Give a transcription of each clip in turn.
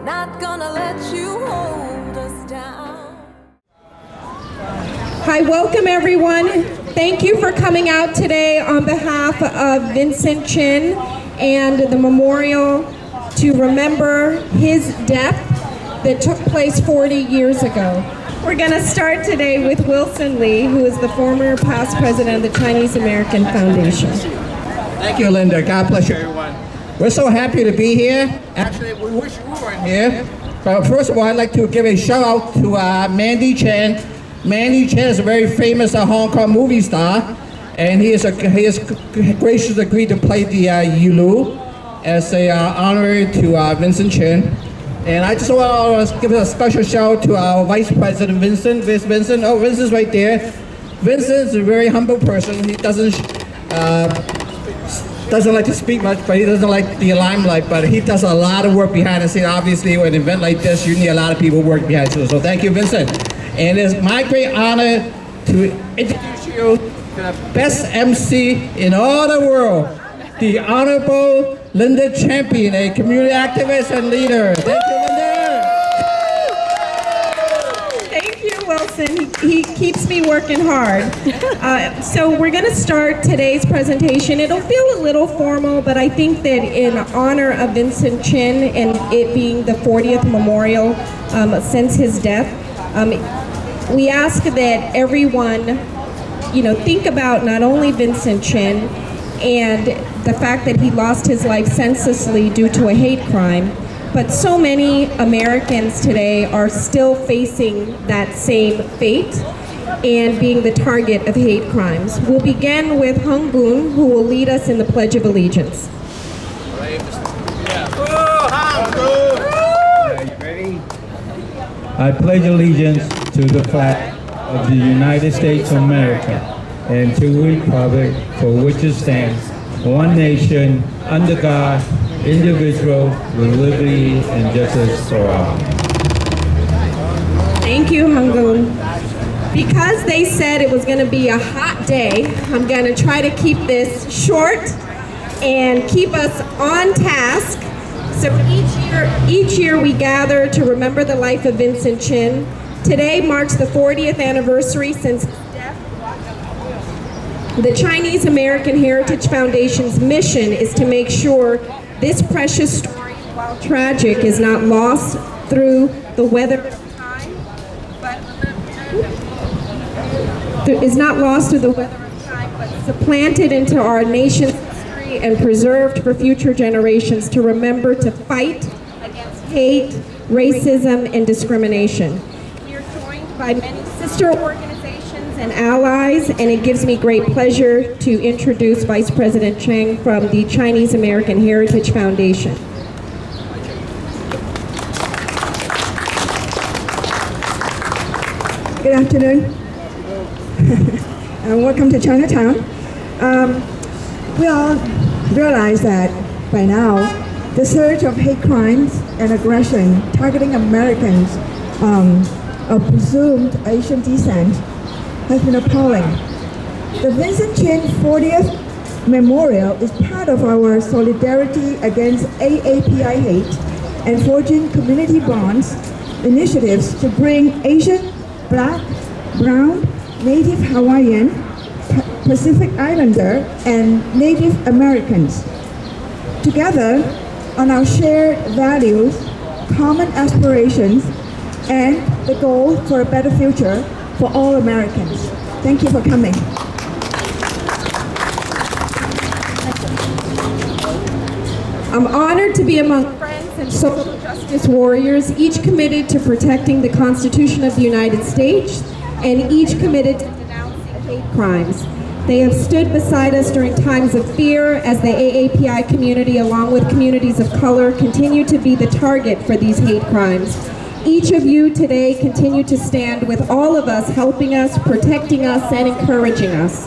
We're not gonna let you hold us down. Hi, welcome everyone. Thank you for coming out today on behalf of Vincent Chin and the memorial to remember his death that took place 40 years ago. We're going to start today with Wilson Lee, who is the former past president of the Chinese American Foundation. Thank you, Linda. God bless you, everyone. We're so happy to be here. Actually, we wish we weren't here. But first of all, I'd like to give a shout out to Mandy Chen. Mandy Chen is a very famous Hong Kong movie star, and he has graciously agreed to play the Yulu as a honor to Vincent Chin. And I just want to give a special shout out to our Vice President Vincent. Vincent, oh, Vincent's right there. Vincent's a very humble person. He doesn't like to speak much, but he doesn't like the limelight. But he does a lot of work behind the scenes. Obviously, with an event like this, you need a lot of people work behind it. So thank you, Vincent. And it's my great honor to introduce you to the best MC in all the world, the Honorable Linda Champion, a community activist and leader. Thank you, Linda. Thank you, Wilson. He keeps me working hard. So we're going to start today's presentation. It'll feel a little formal, but I think that in honor of Vincent Chin and it being the 40th memorial since his death, we ask that everyone, think about not only Vincent Chin and the fact that he lost his life senselessly due to a hate crime, but so many Americans today are still facing that same fate and being the target of hate crimes. We'll begin with Hung Boon, who will lead us in the Pledge of Allegiance. I pledge allegiance to the flag of the United States of America and to the republic for which it stands, one nation, under God, indivisible, with liberty and justice for all. Thank you, Hung-Boon. Because they said it was going to be a hot day, I'm going to try to keep this short and keep us on task. So each year we gather to remember the life of Vincent Chin. Today marks the 40th anniversary since his death. The Chinese American Heritage Foundation's mission is to make sure this precious story, while tragic, is not lost through the weather of time, but supplanted into our nation's history and preserved for future generations to remember to fight against hate, racism, and discrimination. We are joined by many sister organizations and allies, and it gives me great pleasure to introduce Vice President Cheng from the Chinese American Heritage Foundation. Good afternoon, and welcome to Chinatown. We all realize that by now, the surge of hate crimes and aggression targeting Americans of presumed Asian descent has been appalling. The Vincent Chin 40th Memorial is part of our solidarity against AAPI hate and forging community bonds initiatives to bring Asian, Black, Brown, Native Hawaiian, Pacific Islander, and Native Americans together on our shared values, common aspirations, and the goal for a better future for all Americans. Thank you for coming. I'm honored to be among friends and social justice warriors, each committed to protecting the Constitution of the United States and each committed to denouncing hate crimes. They have stood beside us during times of fear as the AAPI community, along with communities of color, continue to be the target for these hate crimes. Each of you today continue to stand with all of us, helping us, protecting us, and encouraging us.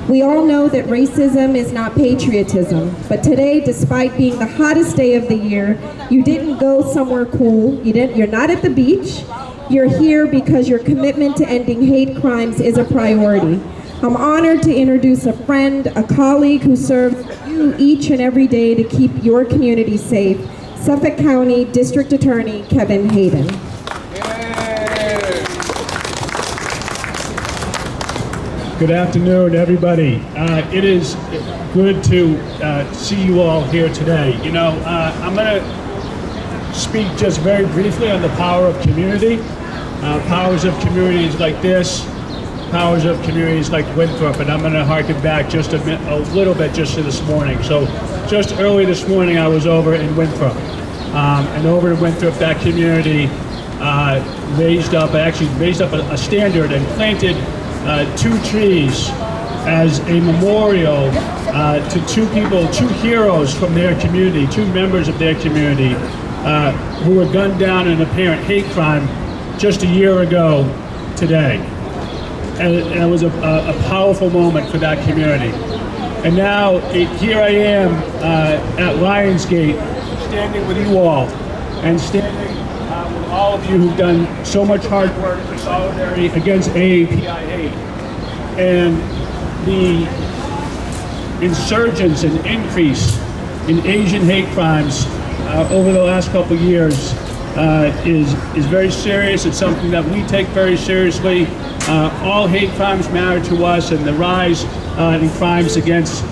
We all know that racism is not patriotism, but today, despite being the hottest day of the year, you didn't go somewhere cool, you're not at the beach, you're here because your commitment to ending hate crimes is a priority. I'm honored to introduce a friend, a colleague who serves you each and every day to keep your community safe. Suffolk County District Attorney Kevin Hayden. Good afternoon, everybody. It is good to see you all here today. You know, I'm going to speak just very briefly on the power of community. Powers of communities like this, powers of communities like Winthrop, and I'm going to harken back just a little bit just to this morning. So just early this morning I was over in Winthrop, and over in Winthrop that community raised up a standard and planted 2 trees as a memorial to 2 people, 2 heroes from their community, 2 members of their community who were gunned down in an apparent hate crime just a year ago today. And it was a powerful moment for that community. And now here I am at Lionsgate, standing with you all, and standing with all of you who've done so much hard work for solidarity against AAPI hate. And the insurgence and increase in Asian hate crimes over the last couple of years is very serious. It's something that we take very seriously. All hate crimes matter to us, and the rise in crimes against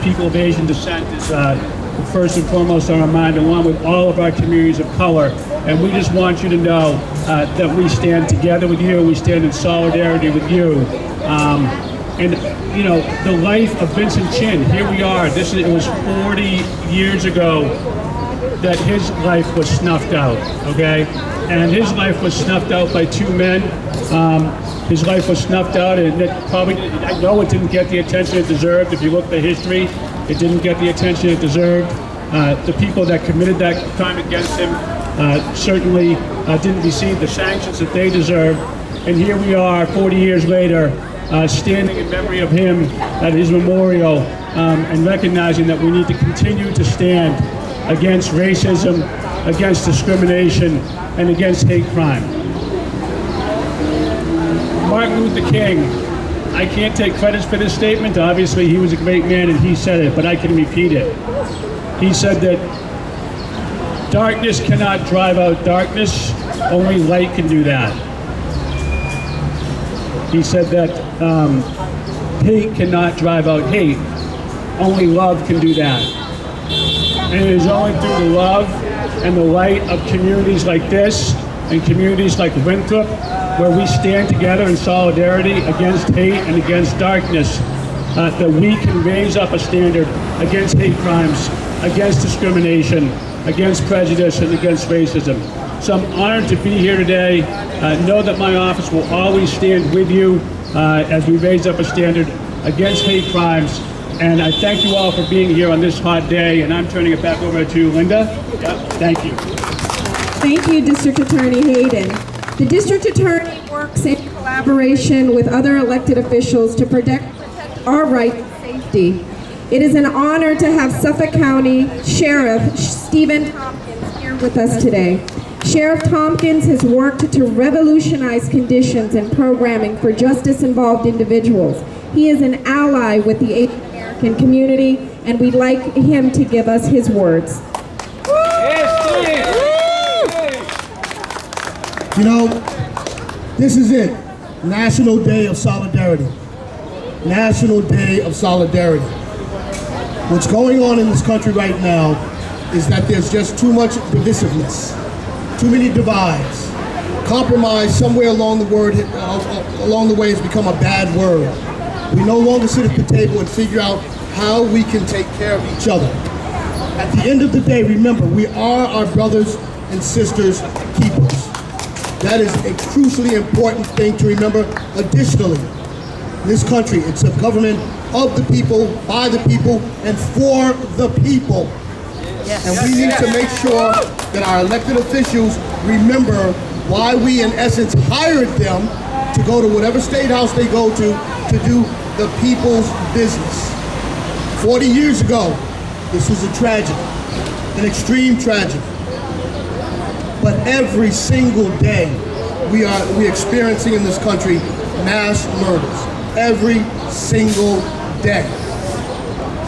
people of Asian descent is first and foremost on our mind, along with all of our communities of color. And we just want you to know that we stand together with you, we stand in solidarity with you. And you know, the life of Vincent Chin, here we are, it was 40 years ago that his life was snuffed out, okay? And his life was snuffed out by 2 men. His life was snuffed out, and I know it didn't get the attention it deserved. If you look at the history, it didn't get the attention it deserved. The people that committed that crime against him certainly didn't receive the sanctions that they deserved. And here we are, 40 years later, standing in memory of him at his memorial, and recognizing that we need to continue to stand against racism, against discrimination, and against hate crime. Martin Luther King, I can't take credit for this statement. Obviously, he was a great man and he said it, but I can repeat it. He said that darkness cannot drive out darkness, only light can do that. He said that hate cannot drive out hate, only love can do that. And it is only through the love and the light of communities like this and communities like Winthrop, where we stand together in solidarity against hate and against darkness, that we can raise up a standard against hate crimes, against discrimination, against prejudice, and against racism. So I'm honored to be here today. Know that my office will always stand with you as we raise up a standard against hate crimes. And I thank you all for being here on this hot day, and I'm turning it back over to Linda. Yep, thank you. Thank you, District Attorney Hayden. The District Attorney works in collaboration with other elected officials to protect our rights and safety. It is an honor to have Suffolk County Sheriff Stephen Tompkins here with us today. Sheriff Tompkins has worked to revolutionize conditions and programming for justice-involved individuals. He is an ally with the Asian American community, and we'd like him to give us his words. You know, this is it. National Day of Solidarity. National Day of Solidarity. What's going on in this country right now is that there's just too much divisiveness, too many divides. Compromise somewhere along the way has become a bad word. We no longer sit at the table and figure out how we can take care of each other. At the end of the day, remember, we are our brothers and sisters' keepers. That is a crucially important thing to remember. Additionally, in this country, it's a government of the people, by the people, and for the people. Yes. And we need to make sure that our elected officials remember why we, in essence, hired them to go to whatever state house they go to do the people's business. 40 years ago, this was a tragedy, an extreme tragedy. But every single day, we're experiencing in this country mass murders. Every single day.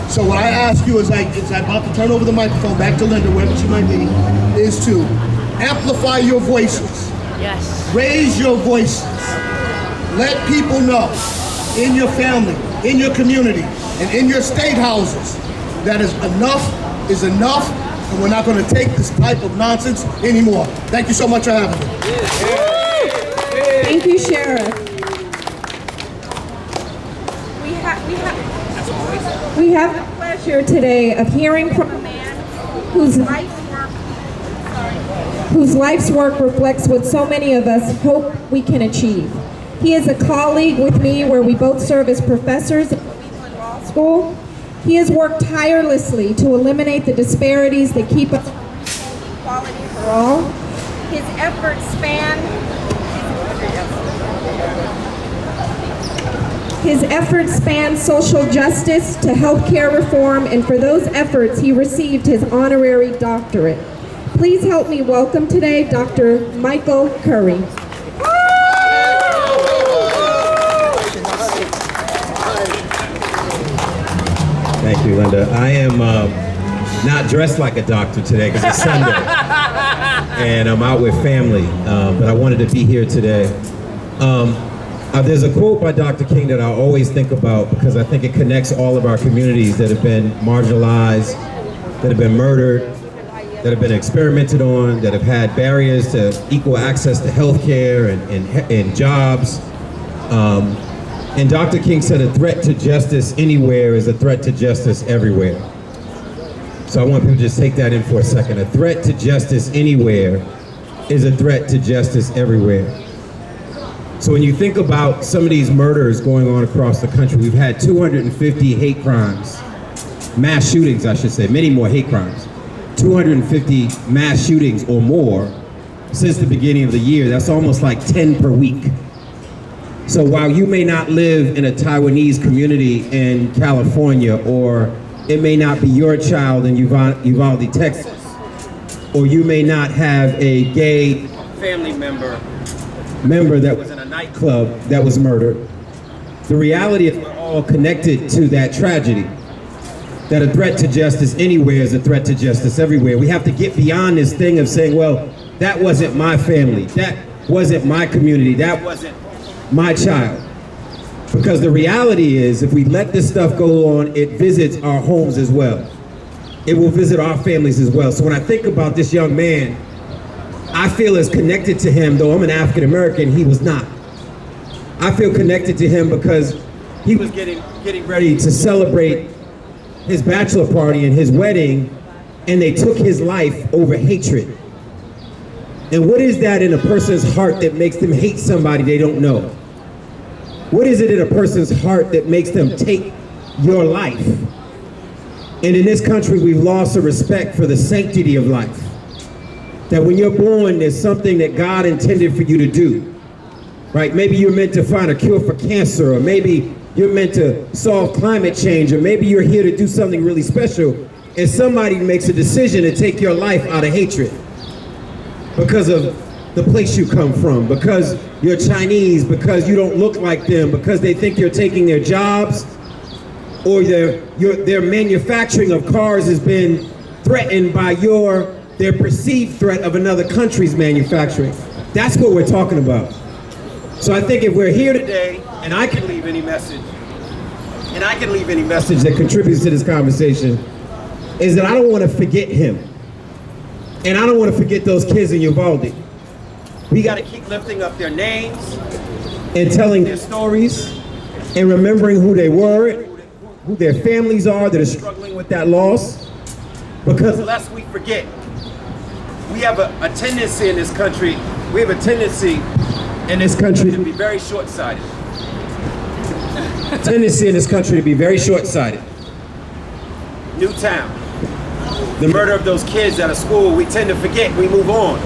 So what I ask you as I'm about to turn over the microphone back to Linda, wherever she might be, is to amplify your voices. Yes. Raise your voices. Let people know in your family, in your community, and in your state houses that is enough, and we're not going to take this type of nonsense anymore. Thank you so much for having me. Thank you, Sheriff. We have the pleasure today of hearing from a man whose life's work reflects what so many of us hope we can achieve. He is a colleague with me where we both serve as professors at Cleveland Law School. He has worked tirelessly to eliminate the disparities that keep us from equality for all. His efforts span social justice to healthcare reform, and for those efforts, he received his honorary doctorate. Please help me welcome today Dr. Michael Curry. Thank you, Linda. I am not dressed like a doctor today because it's Sunday, and I'm out with family, but I wanted to be here today. There's a quote by Dr. King that I always think about because I think it connects all of our communities that have been marginalized, that have been murdered, that have been experimented on, that have had barriers to equal access to health care and jobs. And Dr. King said a threat to justice anywhere is a threat to justice everywhere. So I want people to just take that in for a second. A threat to justice anywhere is a threat to justice everywhere. So when you think about some of these murders going on across the country, we've had 250 hate crimes, mass shootings, I should say, many more hate crimes. 250 mass shootings or more since the beginning of the year. That's almost like 10 per week. So while you may not live in a Taiwanese community in California, or it may not be your child in Uvalde, Texas, or you may not have a gay family member that was in a nightclub that was murdered, the reality is we're all connected to that tragedy. That a threat to justice anywhere is a threat to justice everywhere. We have to get beyond this thing of saying, well, that wasn't my family, that wasn't my community, that wasn't my child. Because the reality is, if we let this stuff go on, it visits our homes as well. It will visit our families as well. So when I think about this young man, I feel as connected to him, though I'm an African American, he was not. I feel connected to him because he was getting ready to celebrate his bachelor party and his wedding, and they took his life over hatred. And what is that in a person's heart that makes them hate somebody they don't know? What is it in a person's heart that makes them take your life? And in this country, we've lost a respect for the sanctity of life. That when you're born, there's something that God intended for you to do, right? Maybe you're meant to find a cure for cancer, or maybe you're meant to solve climate change, or maybe you're here to do something really special, and somebody makes a decision to take your life out of hatred because of the place you come from, because you're Chinese, because you don't look like them, because they think you're taking their jobs, or their manufacturing of cars has been threatened by their perceived threat of another country's manufacturing. That's what we're talking about. So I think if we're here today, and I can leave any message that contributes to this conversation, is that I don't want to forget him. And I don't want to forget those kids in Uvalde. We got to keep lifting up their names and telling their stories and remembering who they were, who their families are that are struggling with that loss. Because lest we forget, we have a tendency in this country, to be very short-sighted. Newtown, the murder of those kids out of school, we tend to forget, we move on.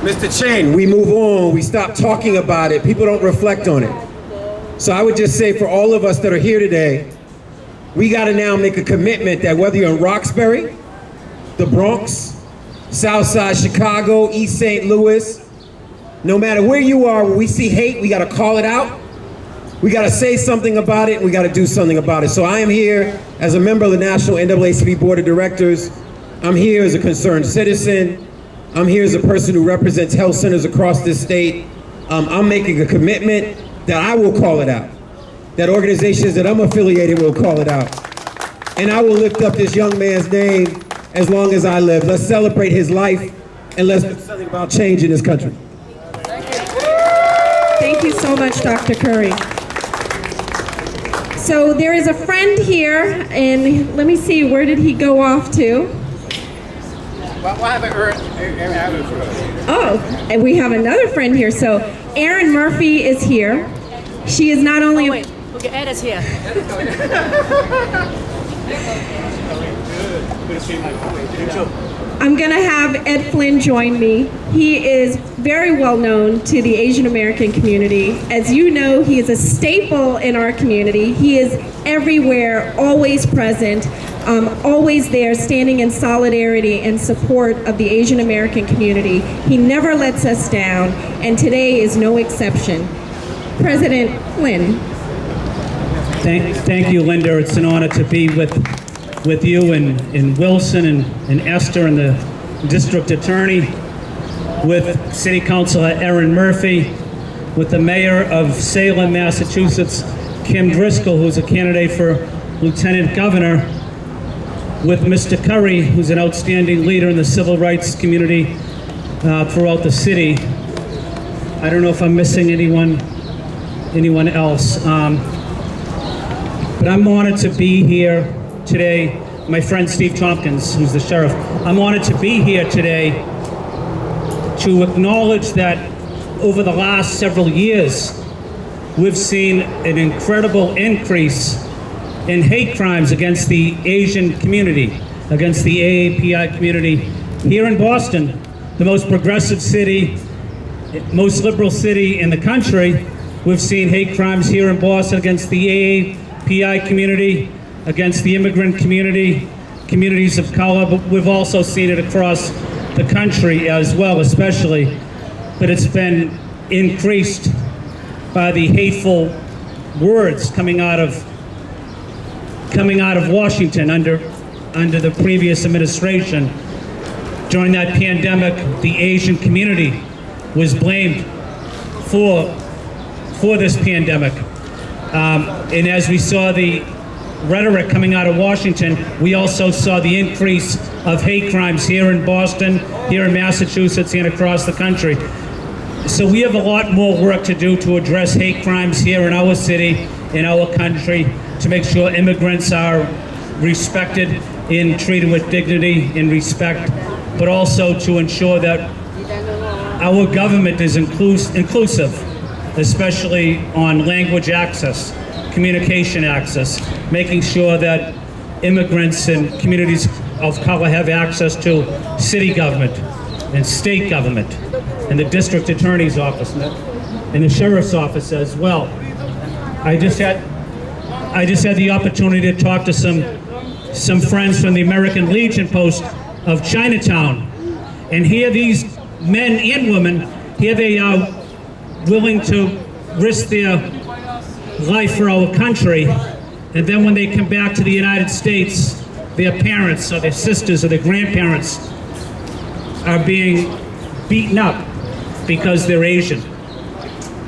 Mr. Chin, we move on, we stop talking about it, people don't reflect on it. So I would just say for all of us that are here today, we gotta now make a commitment that whether you're in Roxbury, the Bronx, Southside Chicago, East St. Louis, no matter where you are, when we see hate, we gotta call it out. We got to say something about it, and we got to do something about it. So I am here as a member of the National NAACP Board of Directors. I'm here as a concerned citizen. I'm here as a person who represents health centers across this state. I'm making a commitment that I will call it out. That organizations that I'm affiliated will call it out. And I will lift up this young man's name as long as I live. Let's celebrate his life, and let's do something about change in this country. Thank you so much, Dr. Curry. So there is a friend here, and let me see, where did he go off to? Oh, and we have another friend here. So Erin Murphy is here. She is not only... Oh, wait, look at Ed is here. I'm going to have Ed Flynn join me. He is very well known to the Asian American community. As you know, he is a staple in our community. He is everywhere, always present, always there, standing in solidarity and support of the Asian American community. He never lets us down, and today is no exception. President Flynn. Thank you, Linda. It's an honor to be with you and Wilson and Esther and the district attorney, with City Councilor Erin Murphy, with the mayor of Salem, Massachusetts, Kim Driscoll, who's a candidate for lieutenant governor, with Mr. Curry, who's an outstanding leader in the civil rights community throughout the city. I don't know if I'm missing anyone else. But I'm honored to be here today. My friend Steve Tompkins, who's the sheriff, I'm honored to be here today to acknowledge that over the last several years, we've seen an incredible increase in hate crimes against the Asian community, against the AAPI community here in Boston, the most progressive city, most liberal city in the country. We've seen hate crimes here in Boston against the AAPI community, against the immigrant community, communities of color, but we've also seen it across the country as well, especially. But it's been increased by the hateful words coming out of Washington under the previous administration. During that pandemic, the Asian community was blamed for this pandemic. And as we saw the rhetoric coming out of Washington, we also saw the increase of hate crimes here in Boston, here in Massachusetts, and across the country. So we have a lot more work to do to address hate crimes here in our city, in our country, to make sure immigrants are respected and treated with dignity and respect, but also to ensure that our government is inclusive, especially on language access, communication access, making sure that immigrants and communities of color have access to city government and state government and the district attorney's office and the sheriff's office as well. I just had the opportunity to talk to some friends from the American Legion post of Chinatown, and here these men and women, here they are willing to risk their life for our country, and then when they come back to the United States, their parents or their sisters or their grandparents are being beaten up because they're Asian.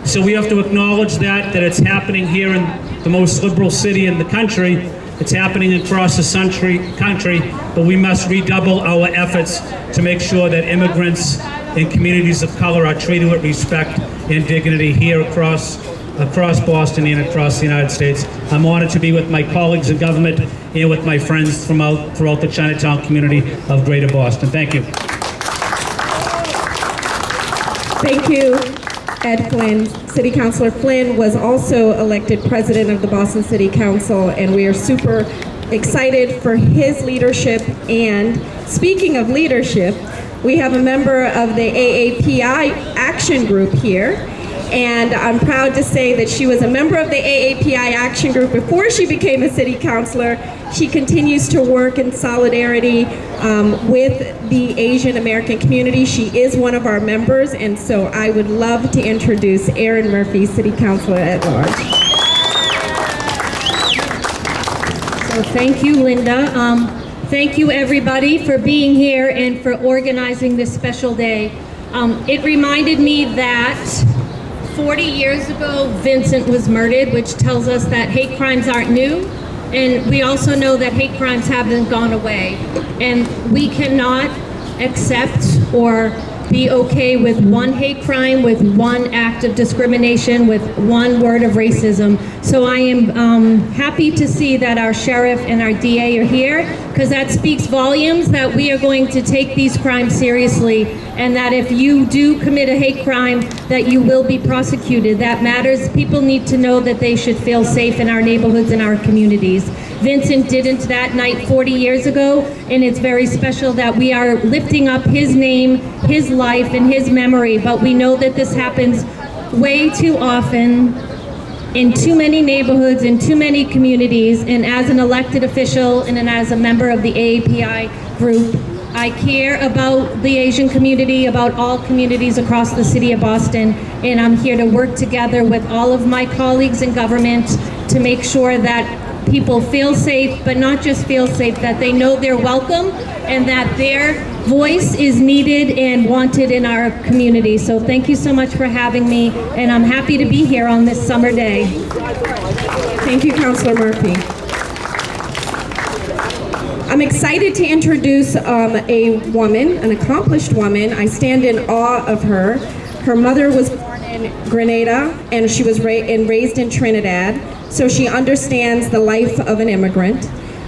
So we have to acknowledge that it's happening here in the most liberal city in the country. It's happening across the country, but we must redouble our efforts to make sure that immigrants and communities of color are treated with respect and dignity here across Boston and across the United States. I'm honored to be with my colleagues in government and with my friends throughout the Chinatown community of Greater Boston. Thank you. Thank you, Ed Flynn. City Councilor Flynn was also elected president of the Boston City Council, and we are super excited for his leadership. And speaking of leadership, we have a member of the AAPI Action Group here, and I'm proud to say that she was a member of the AAPI Action Group before she became a city councilor. She continues to work in solidarity with the Asian American community. She is one of our members, and so I would love to introduce Erin Murphy, City Councilor at Large. Well, thank you, Linda. Thank you, everybody, for being here and for organizing this special day. It reminded me that 40 years ago, Vincent was murdered, which tells us that hate crimes aren't new. And we also know that hate crimes haven't gone away. And we cannot accept or be okay with one hate crime, with one act of discrimination, with one word of racism. So I am happy to see that our sheriff and our DA are here, because that speaks volumes that we are going to take these crimes seriously, and that if you do commit a hate crime, that you will be prosecuted. That matters. People need to know that they should feel safe in our neighborhoods and our communities. Vincent didn't that night 40 years ago, and it's very special that we are lifting up his name, his life, and his memory. But we know that this happens way too often in too many neighborhoods, in too many communities. And as an elected official and as a member of the AAPI group, I care about the Asian community, about all communities across the city of Boston, and I'm here to work together with all of my colleagues in government to make sure that people feel safe, but not just feel safe, that they know they're welcome and that their voice is needed and wanted in our community. So thank you so much for having me, and I'm happy to be here on this summer day. Thank you, Councilor Murphy. I'm excited to introduce a woman, an accomplished woman. I stand in awe of her. Her mother was born in Grenada, and she was raised in Trinidad, so she understands the life of an immigrant.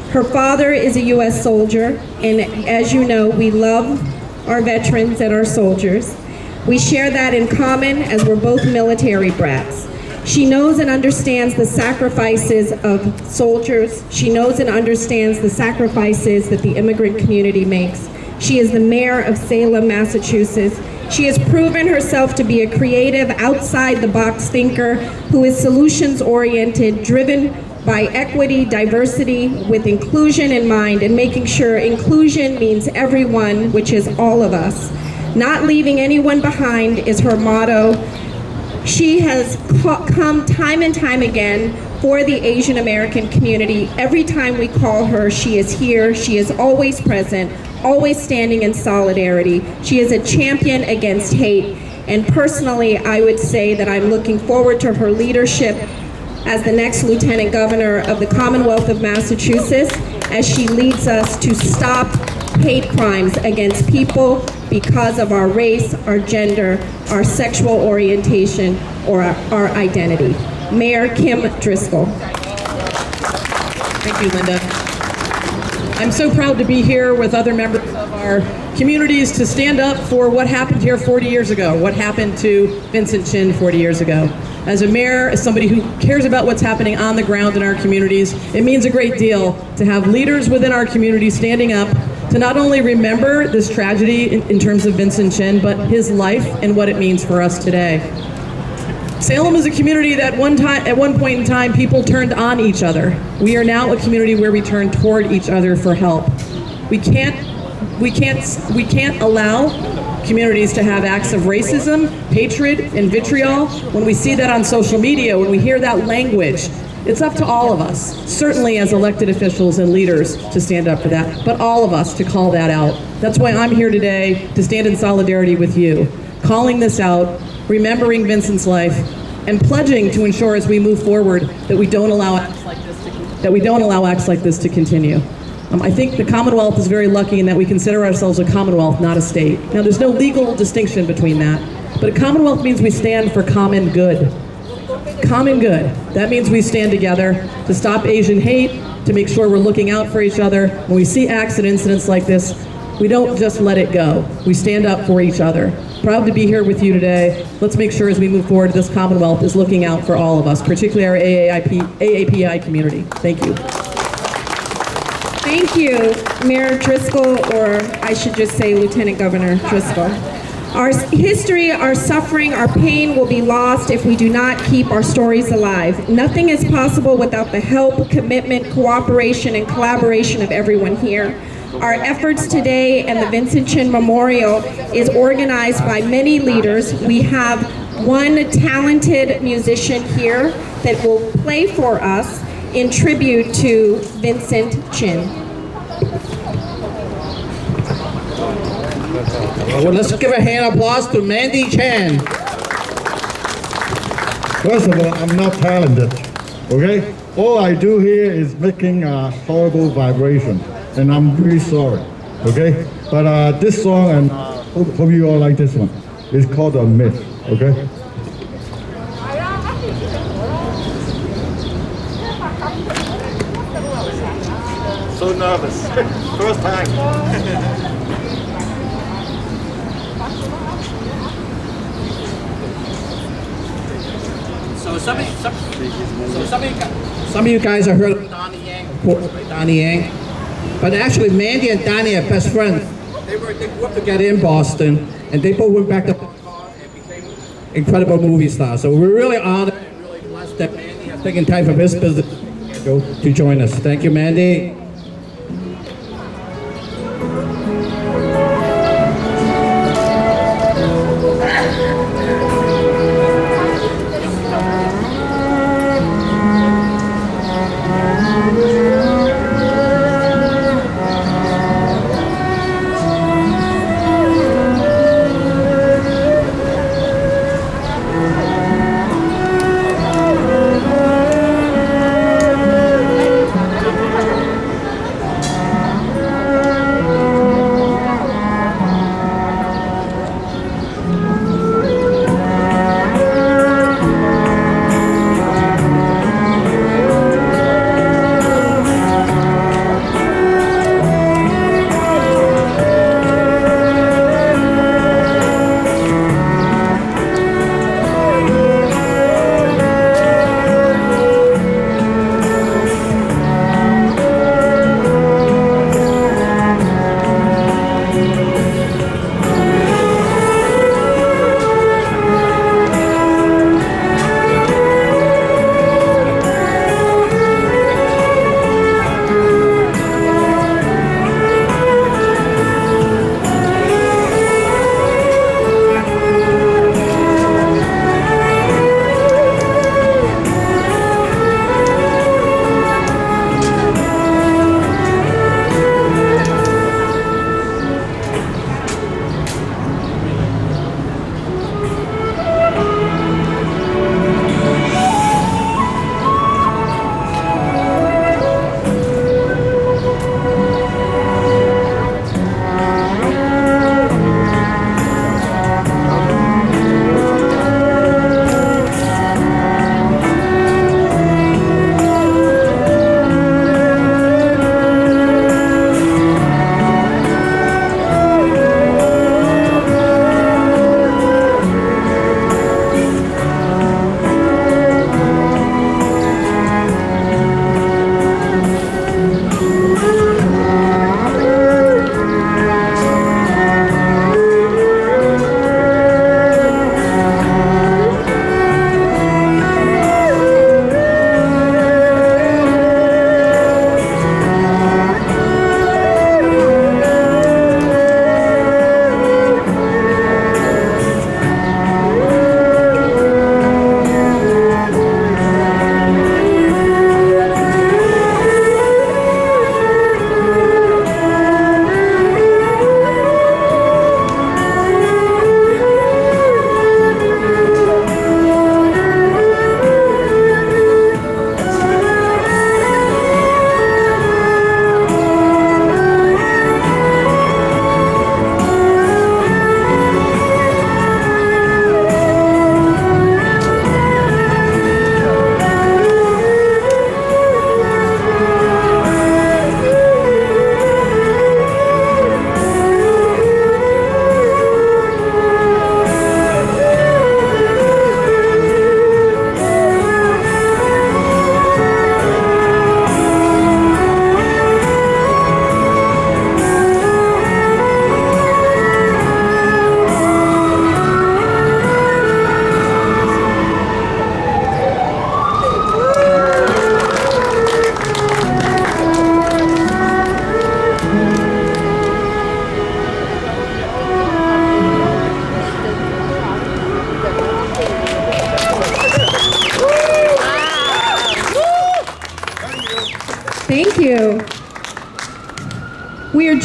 Her father is a U.S. soldier, and as you know, we love our veterans and our soldiers. We share that in common, as we're both military brats. She knows and understands the sacrifices of soldiers. She knows and understands the sacrifices that the immigrant community makes. She is the mayor of Salem, Massachusetts. She has proven herself to be a creative, outside-the-box thinker who is solutions-oriented, driven by equity, diversity, with inclusion in mind, and making sure inclusion means everyone, which is all of us. Not leaving anyone behind is her motto. She has come time and time again for the Asian American community. Every time we call her, she is here. She is always present, always standing in solidarity. She is a champion against hate. And personally, I would say that I'm looking forward to her leadership as the next Lieutenant Governor of the Commonwealth of Massachusetts, as she leads us to stop hate crimes against people because of our race, our gender, our sexual orientation, or our identity. Mayor Kim Driscoll. Thank you, Linda. I'm so proud to be here with other members of our communities to stand up for what happened here 40 years ago, what happened to Vincent Chin 40 years ago. As a mayor, as somebody who cares about what's happening on the ground in our communities, it means a great deal to have leaders within our community standing up to not only remember this tragedy in terms of Vincent Chin, but his life and what it means for us today. Salem is a community that at one point in time, people turned on each other. We are now a community where we turn toward each other for help. We can't allow communities to have acts of racism, hatred, and vitriol. When we see that on social media, when we hear that language, it's up to all of us, certainly as elected officials and leaders, to stand up for that, but all of us to call that out. That's why I'm here today, to stand in solidarity with you, calling this out, remembering Vincent's life, and pledging to ensure as we move forward that we don't allow acts like this to continue. I think the Commonwealth is very lucky in that we consider ourselves a Commonwealth, not a state. Now, there's no legal distinction between that, but a Commonwealth means we stand for common good. Common good. That means we stand together to stop Asian hate, to make sure we're looking out for each other. When we see acts and incidents like this, we don't just let it go. We stand up for each other. Proud to be here with you today. Let's make sure as we move forward, this Commonwealth is looking out for all of us, particularly our AAPI community. Thank you. Thank you, Mayor Driscoll, or I should just say Lieutenant Governor Driscoll. Our history, our suffering, our pain will be lost if we do not keep our stories alive. Nothing is possible without the help, commitment, cooperation, and collaboration of everyone here. Our efforts today and the Vincent Chin Memorial is organized by many leaders. We have one talented musician here that will play for us, in tribute to Vincent Chin. Well, let's give a hand applause to Mandy Chan. First of all, I'm not talented, okay? All I do here is making a horrible vibration, and I'm really sorry, okay? But this song, and hope you all like this one, it's called A Myth, okay? So nervous, first time. So some of you guys have heard of Donnie Yang, of course, right? Donnie Yang. But actually, Mandy and Donnie are best friends. They grew up together in Boston, and they both went back to Hong Kong and became incredible movie stars. So we're really honored and really blessed that Mandy has taken time from his business to join us. Thank you, Mandy.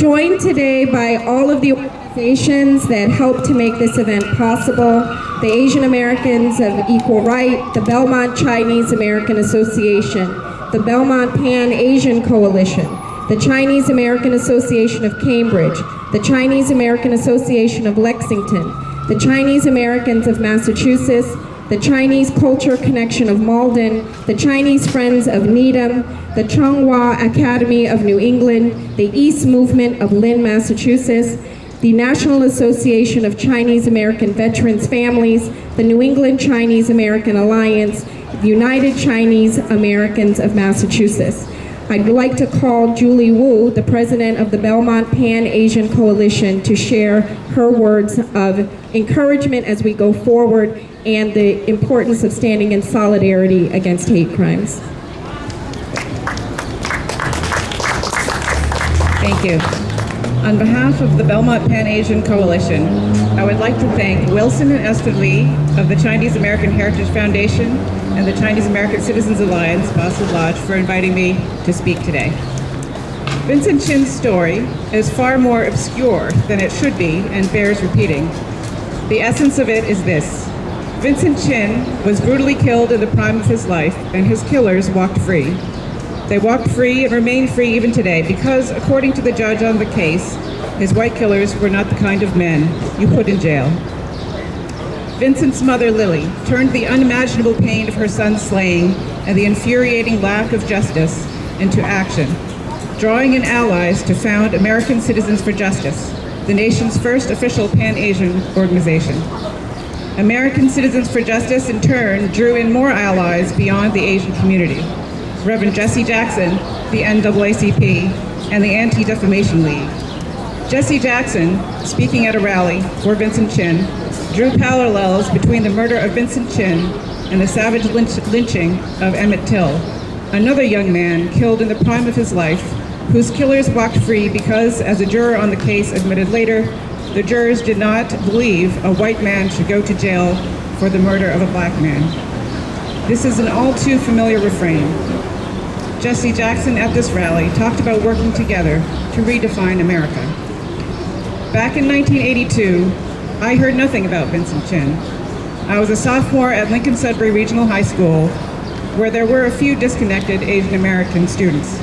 joined today by all of the organizations that helped to make this event possible: the Asian Americans of Equal Right, the Belmont Chinese American Association, the Belmont Pan-Asian Coalition, the Chinese American Association of Cambridge, the Chinese American Association of Lexington, the Chinese Americans of Massachusetts, the Chinese Culture Connection of Malden, the Chinese Friends of Needham, the Changhua Academy of New England, the East Movement of Lynn, Massachusetts, the National Association of Chinese American Veterans Families, the New England Chinese American Alliance, the United Chinese Americans of Massachusetts. I'd like to call Julie Wu, the president of the Belmont Pan-Asian Coalition, to share her words of encouragement as we go forward and the importance of standing in solidarity against hate crimes. Thank you. On behalf of the Belmont Pan-Asian Coalition, I would like to thank Wilson and Esther Lee of the Chinese American Heritage Foundation and the Chinese American Citizens Alliance, Boston Lodge, for inviting me to speak today. Vincent Chin's story is far more obscure than it should be and bears repeating. The essence of it is this: Vincent Chin was brutally killed in the prime of his life, and his killers walked free. They walked free and remain free even today because, according to the judge on the case, his white killers were not the kind of men you put in jail. Vincent's mother, Lily, turned the unimaginable pain of her son's slaying and the infuriating lack of justice into action, drawing in allies to found American Citizens for Justice, the nation's first official Pan-Asian organization. American Citizens for Justice, in turn, drew in more allies beyond the Asian community: Reverend Jesse Jackson, the NAACP, and the Anti-Defamation League. Jesse Jackson, speaking at a rally for Vincent Chin, drew parallels between the murder of Vincent Chin and the savage lynching of Emmett Till, another young man killed in the prime of his life, whose killers walked free because, as a juror on the case admitted later, the jurors did not believe a white man should go to jail for the murder of a black man. This is an all too familiar refrain. Jesse Jackson at this rally talked about working together to redefine America. Back in 1982, I heard nothing about Vincent Chin. I was a sophomore at Lincoln Sudbury Regional High School, where there were a few disconnected Asian American students.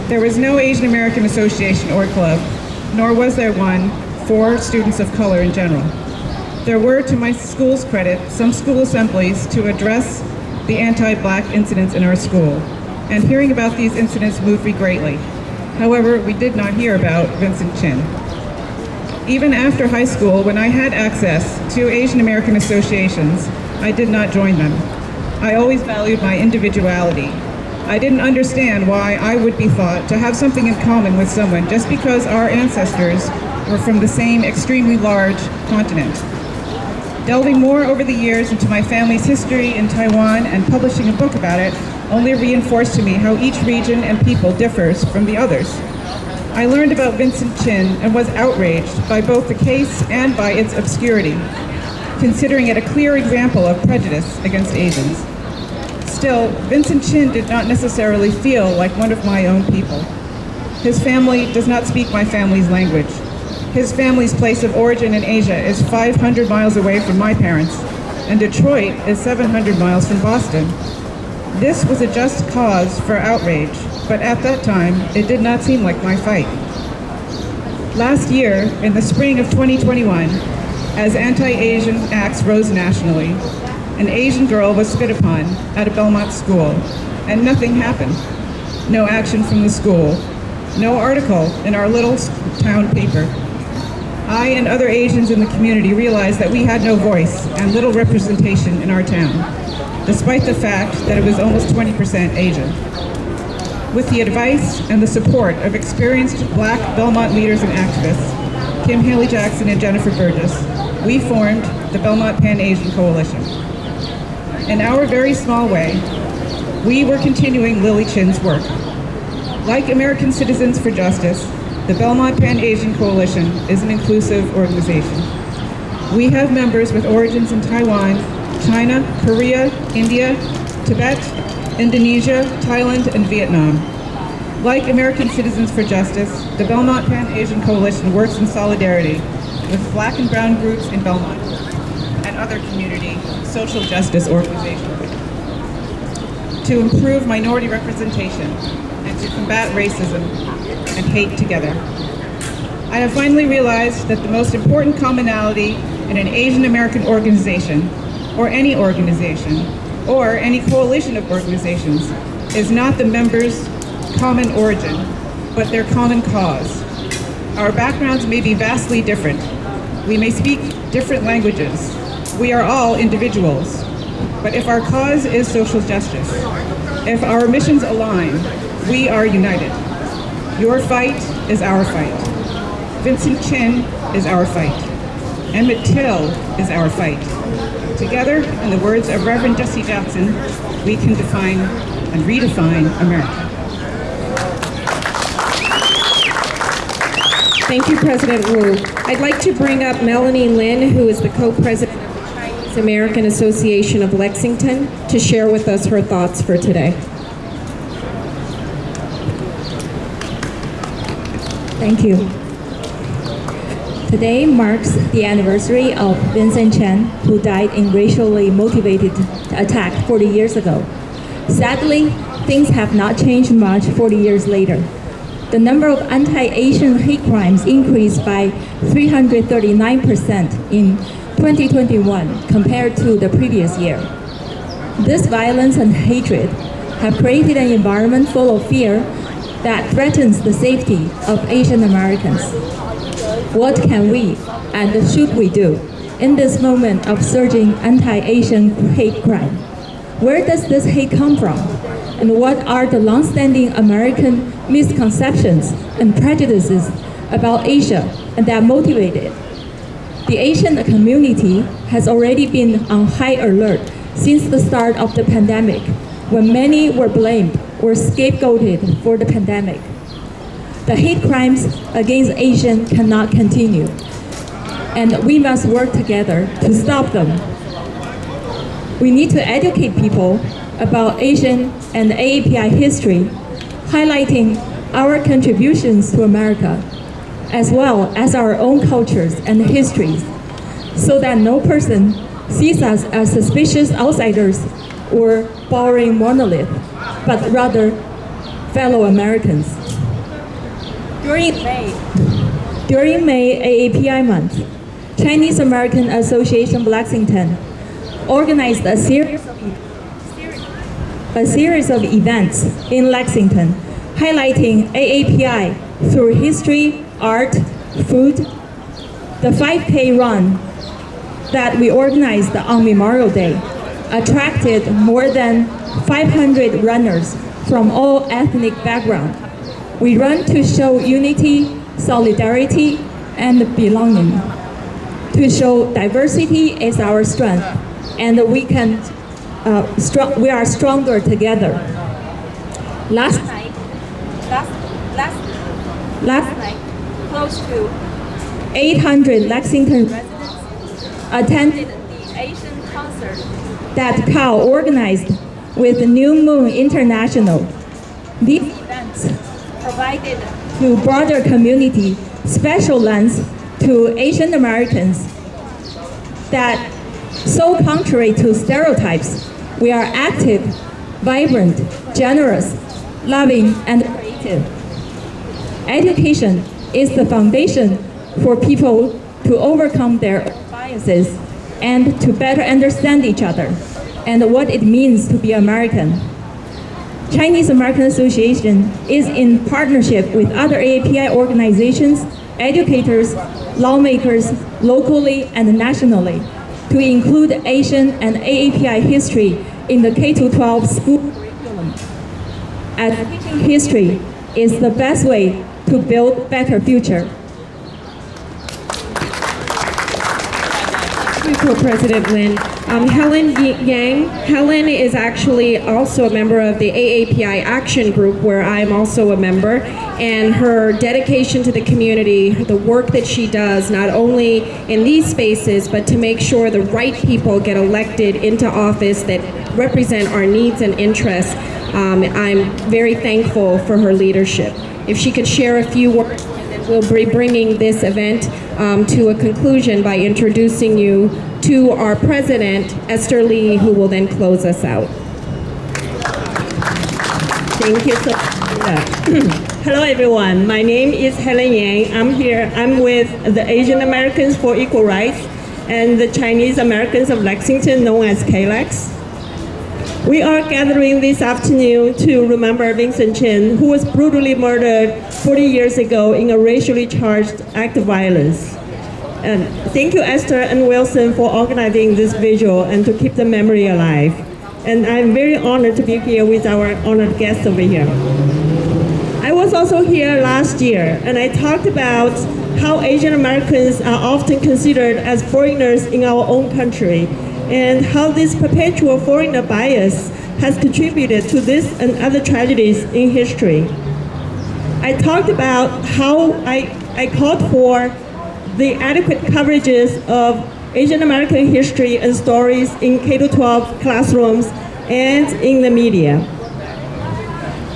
There was no Asian American association or club, nor was there one for students of color in general. There were, to my school's credit, some school assemblies to address the anti-black incidents in our school, and hearing about these incidents moved me greatly. However, we did not hear about Vincent Chin. Even after high school, when I had access to Asian American associations, I did not join them. I always valued my individuality. I didn't understand why I would be thought to have something in common with someone just because our ancestors were from the same extremely large continent. Delving more over the years into my family's history in Taiwan and publishing a book about it only reinforced to me how each region and people differs from the others. I learned about Vincent Chin and was outraged by both the case and by its obscurity, considering it a clear example of prejudice against Asians. Still, Vincent Chin did not necessarily feel like one of my own people. His family does not speak my family's language. His family's place of origin in Asia is 500 miles away from my parents, and Detroit is 700 miles from Boston. This was a just cause for outrage, but at that time, it did not seem like my fight. Last year, in the spring of 2021, as anti-Asian acts rose nationally, an Asian girl was spit upon at a Belmont school, and nothing happened. No action from the school, no article in our little town paper. I and other Asians in the community realized that we had no voice and little representation in our town, despite the fact that it was almost 20% Asian. With the advice and the support of experienced Black Belmont leaders and activists, Kim Haley Jackson and Jennifer Burgess, we formed the Belmont Pan-Asian Coalition. In our very small way, we were continuing Lily Chin's work. Like American Citizens for Justice, the Belmont Pan-Asian Coalition is an inclusive organization. We have members with origins in Taiwan, China, Korea, India, Tibet, Indonesia, Thailand, and Vietnam. Like American Citizens for Justice, the Belmont Pan-Asian Coalition works in solidarity with Black and brown groups in Belmont and other community social justice organizations to improve minority representation and to combat racism and hate together. I have finally realized that the most important commonality in an Asian American organization, or any coalition of organizations, is not the members' common origin, but their common cause. Our backgrounds may be vastly different. We may speak different languages. We are all individuals. But if our cause is social justice, if our missions align, we are united. Your fight is our fight. Vincent Chin is our fight. Emmett Till is our fight. Together, in the words of Reverend Jesse Jackson, we can define and redefine America. Thank you, President Wu. I'd like to bring up Melanie Lin, who is the co-president of the Chinese American Association of Lexington, to share with us her thoughts for today. Thank you. Today marks the anniversary of Vincent Chin, who died in racially motivated attack 40 years ago. Sadly, things have not changed much 40 years later. The number of anti-Asian hate crimes increased by 339% in 2021 compared to the previous year. This violence and hatred have created an environment full of fear that threatens the safety of Asian Americans. What can we and should we do in this moment of surging anti-Asian hate crime? Where does this hate come from? And what are the long-standing American misconceptions and prejudices about Asia and that motivate it? The Asian community has already been on high alert since the start of the pandemic, when many were blamed or scapegoated for the pandemic. The hate crimes against Asians cannot continue, and we must work together to stop them. We need to educate people about Asian and AAPI history, highlighting our contributions to America, as well as our own cultures and histories, so that no person sees us as suspicious outsiders or boring monolith, but rather fellow Americans. During May AAPI month, Chinese American Association of Lexington organized a series of events in Lexington, highlighting AAPI through history, art, food. The 5K run that we organized on Memorial Day attracted more than 500 runners from all ethnic backgrounds. We run to show unity, solidarity, and belonging, to show diversity is our strength, and we are stronger together. Last night, close to 800 Lexington residents attended the Asian concert that CAHF organized with New Moon International. These events provided to broader community special lens to Asian Americans that, so contrary to stereotypes, we are active, vibrant, generous, loving, and creative. Education is the foundation for people to overcome their biases and to better understand each other and what it means to be American. Chinese American Association is in partnership with other AAPI organizations, educators, lawmakers, locally and nationally, to include Asian and AAPI history in the K-12 school curriculum. As teaching history is the best way to build better future. Thank you, President Lin. Helen Yang. Helen is actually also a member of the AAPI Action Group, where I'm also a member, and her dedication to the community, the work that she does, not only in these spaces, but to make sure the right people get elected into office that represent our needs and interests, I'm very thankful for her leadership. If she could share a few words, and then we'll be bringing this event to a conclusion by introducing you to our president, Esther Lee, who will then close us out. Thank you so much. Hello everyone, my name is Helen Yang. I'm with the Asian Americans for Equal Rights and the Chinese Americans of Lexington, known as CAHF. We are gathering this afternoon to remember Vincent Chin, who was brutally murdered 40 years ago in a racially charged act of violence. And thank you, Esther and Wilson, for organizing this visual and to keep the memory alive. And I'm very honored to be here with our honored guests over here. I was also here last year, and I talked about how Asian Americans are often considered as foreigners in our own country, and how this perpetual foreigner bias has contributed to this and other tragedies in history. I talked about how I called for the adequate coverages of Asian American history and stories in K-12 classrooms and in the media.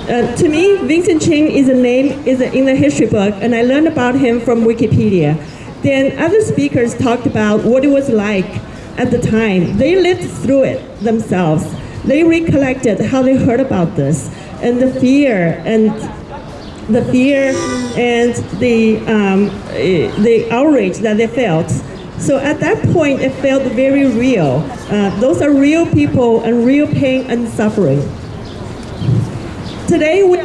To me, Vincent Chin is a name in the history book, and I learned about him from Wikipedia. Then other speakers talked about what it was like at the time. They lived through it themselves. They recollected how they heard about this, and the fear and the outrage that they felt. So at that point, it felt very real. Those are real people and real pain and suffering. Today we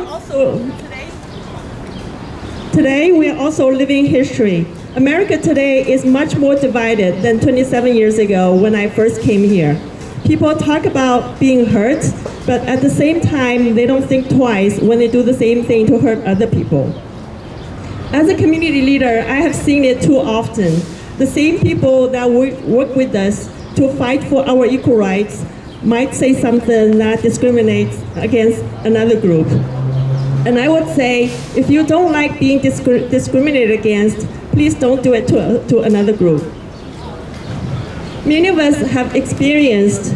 are also living history. America today is much more divided than 27 years ago when I first came here. People talk about being hurt, but at the same time, they don't think twice when they do the same thing to hurt other people. As a community leader, I have seen it too often. The same people that work with us to fight for our equal rights might say something that discriminates against another group. And I would say, if you don't like being discriminated against, please don't do it to another group. Many of us have experienced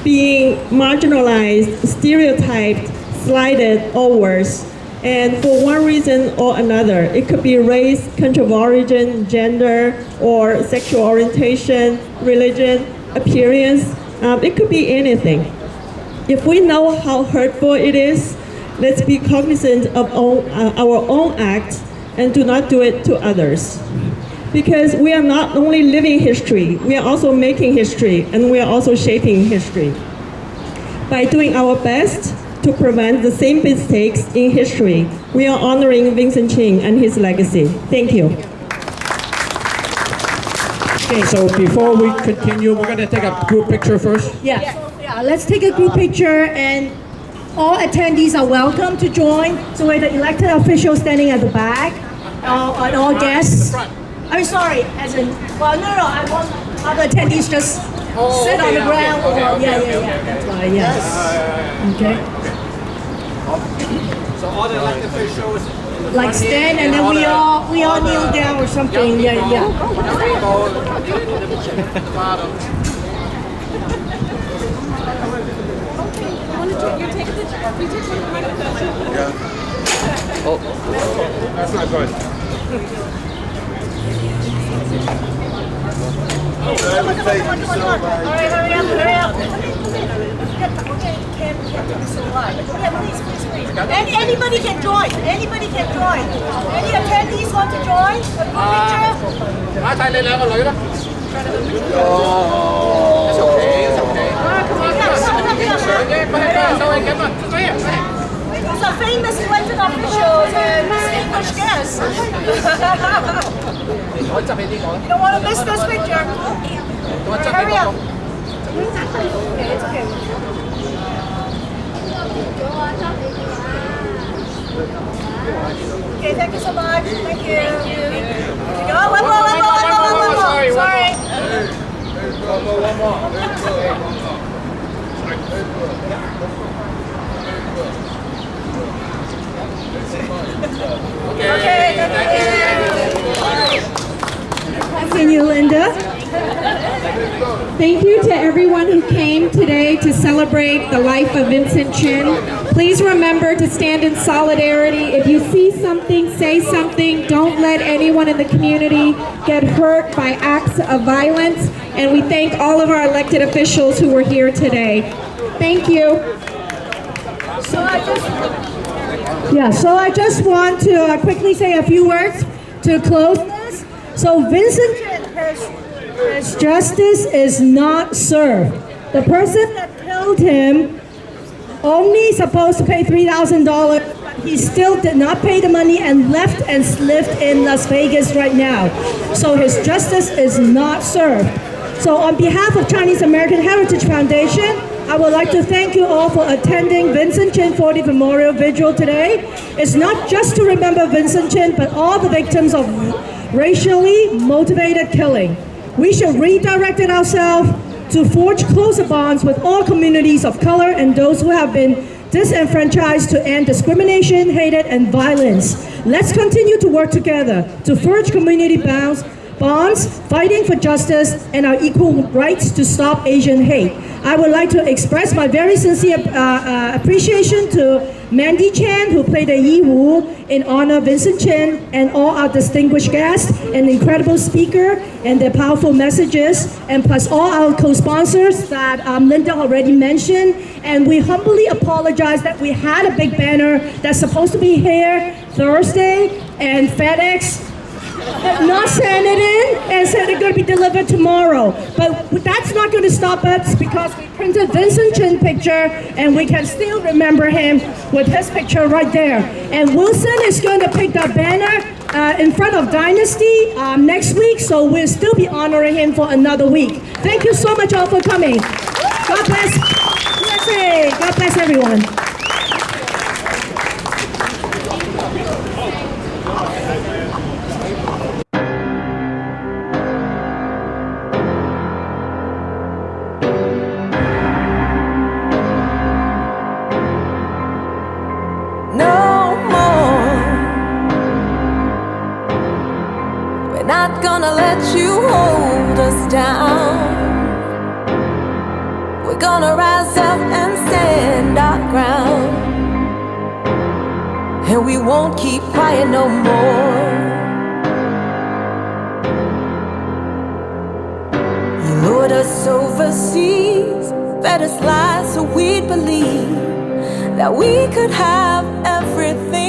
being marginalized, stereotyped, slighted, or worse. And for one reason or another, it could be race, country of origin, gender, or sexual orientation, religion, appearance. It could be anything. If we know how hurtful it is, let's be cognizant of our own acts and do not do it to others. Because we are not only living history, we are also making history, and we are also shaping history. By doing our best to prevent the same mistakes in history, we are honoring Vincent Chin and his legacy. Thank you. Okay, so before we continue, we're going to take a group picture first. Yeah, let's take a group picture, and all attendees are welcome to join. So we're the elected officials standing at the back, and all guests. I'm sorry, as in, well, no, I want other attendees just sit on the ground. Yeah, that's right, yes. Okay. So all the elected officials like stand, and then we all kneel down or something. Yeah. Oh, that's not good. All right, hurry up. Anybody can join. Any attendees want to join? It's okay. These are famous elected officials and distinguished guests. You don't want to miss this picture. Hurry up. Okay, it's okay. Okay, thank you so much. Thank you. Oh, one more. Sorry. One more. Okay, thank you. Thank you, Linda. Thank you to everyone who came today to celebrate the life of Vincent Chin. Please remember to stand in solidarity. If you see something, say something. Don't let anyone in the community get hurt by acts of violence. And we thank all of our elected officials who were here today. Thank you. So I just want to quickly say a few words to close this. So Vincent Chin, his justice is not served. The person that killed him only supposed to pay $3,000, but he still did not pay the money and left and lived in Las Vegas right now. So his justice is not served. So on behalf of Chinese American Heritage Foundation, I would like to thank you all for attending Vincent Chin 40th Memorial Vigil today. It's not just to remember Vincent Chin, but all the victims of racially motivated killing. We should redirect it ourselves to forge closer bonds with all communities of color and those who have been disenfranchised to end discrimination, hatred, and violence. Let's continue to work together to forge community bonds, fighting for justice and our equal rights to stop Asian hate. I would like to express my very sincere appreciation to Mandy Chan, who played a Yi Wu in honor of Vincent Chin, and all our distinguished guests, an incredible speaker, and their powerful messages, and plus all our co-sponsors that Linda already mentioned. And we humbly apologize that we had a big banner that's supposed to be here Thursday, and FedEx not sent it in and said it's going to be delivered tomorrow. But that's not going to stop us because we printed Vincent Chin picture and we can still remember him with his picture right there. And Wilson is going to pick that banner in front of Dynasty next week, so we'll still be honoring him for another week. Thank you so much all for coming. God bless USA. God bless everyone. Not gonna let you hold us down. We're gonna rise up and stand our ground, and we won't keep quiet no more. You lured us overseas, fed us lies so we'd believe that we could have everything